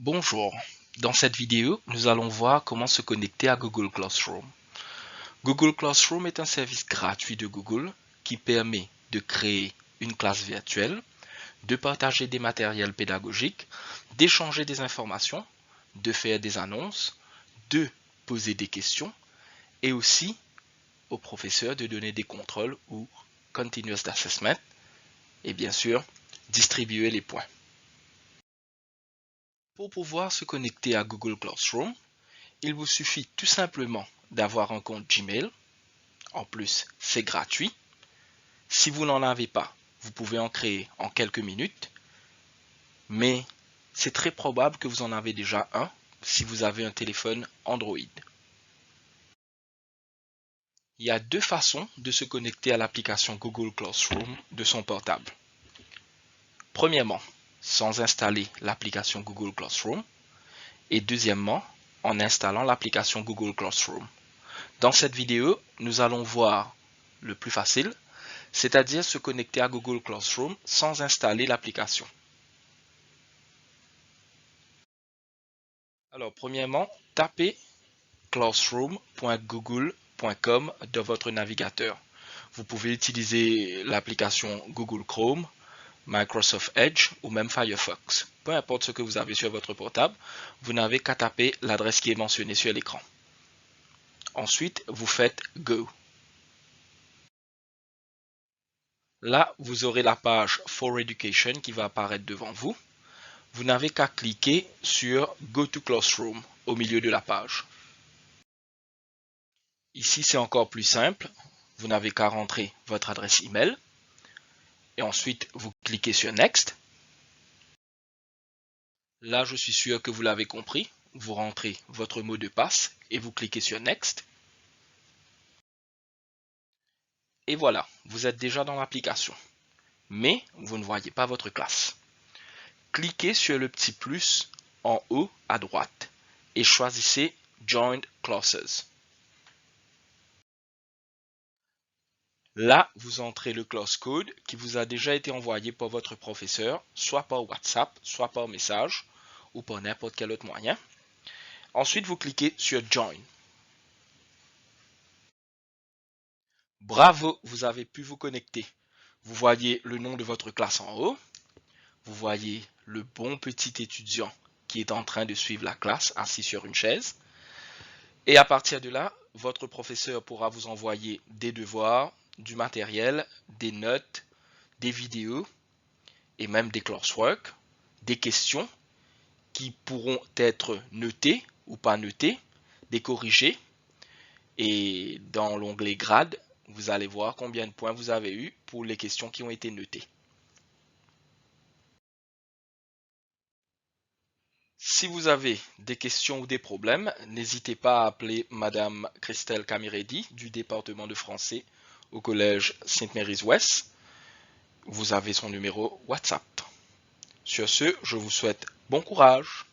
Bonjour, dans cette vidéo, nous allons voir comment se connecter à Google Classroom. Google Classroom est un service gratuit de Google qui permet de créer une classe virtuelle, de partager des matériels pédagogiques, d'échanger des informations, de faire des annonces, de poser des questions et aussi aux professeurs de donner des contrôles ou continuous assessment et bien sûr distribuer les points. Pour pouvoir se connecter à Google Classroom, il vous suffit tout simplement d'avoir un compte Gmail. En plus, c'est gratuit. Si vous n'en avez pas, vous pouvez en créer en quelques minutes. Mais c'est très probable que vous en avez déjà un si vous avez un téléphone Android. Il y a deux façons de se connecter à l'application Google Classroom de son portable. Premièrement, sans installer l'application Google Classroom. Et deuxièmement, en installant l'application Google Classroom. Dans cette vidéo, nous allons voir le plus facile, c'est-à-dire se connecter à Google Classroom sans installer l'application. Alors, premièrement, tapez classroom.google.com dans votre navigateur. Vous pouvez utiliser l'application Google Chrome, Microsoft Edge ou même Firefox. Peu importe ce que vous avez sur votre portable, vous n'avez qu'à taper l'adresse qui est mentionnée sur l'écran. Ensuite, vous faites Go. Là, vous aurez la page For Education qui va apparaître devant vous. Vous n'avez qu'à cliquer sur Go to Classroom au milieu de la page. Ici, c'est encore plus simple. Vous n'avez qu'à rentrer votre adresse email. Et ensuite, vous cliquez sur Next. Là, je suis sûr que vous l'avez compris. Vous rentrez votre mot de passe et vous cliquez sur Next. Et voilà, vous êtes déjà dans l'application. Mais vous ne voyez pas votre classe. Cliquez sur le petit plus en haut à droite et choisissez Join Classes. Là, vous entrez le class code qui vous a déjà été envoyé par votre professeur, soit par WhatsApp, soit par message, ou par n'importe quel autre moyen. Ensuite, vous cliquez sur Join. Bravo, vous avez pu vous connecter. Vous voyez le nom de votre classe en haut. Vous voyez le bon petit étudiant qui est en train de suivre la classe assis sur une chaise. Et à partir de là, votre professeur pourra vous envoyer des devoirs, du matériel, des notes, des vidéos et même des classwork, des questions qui pourront être notées ou pas notées, des corrigées. Et dans l'onglet grade, vous allez voir combien de points vous avez eu pour les questions qui ont été notées. Si vous avez des questions ou des problèmes, n'hésitez pas à appeler Madame Christelle Camiredi du département de français au collège Sainte Mary's West. Vous avez son numéro WhatsApp. Sur ce, je vous souhaite bon courage.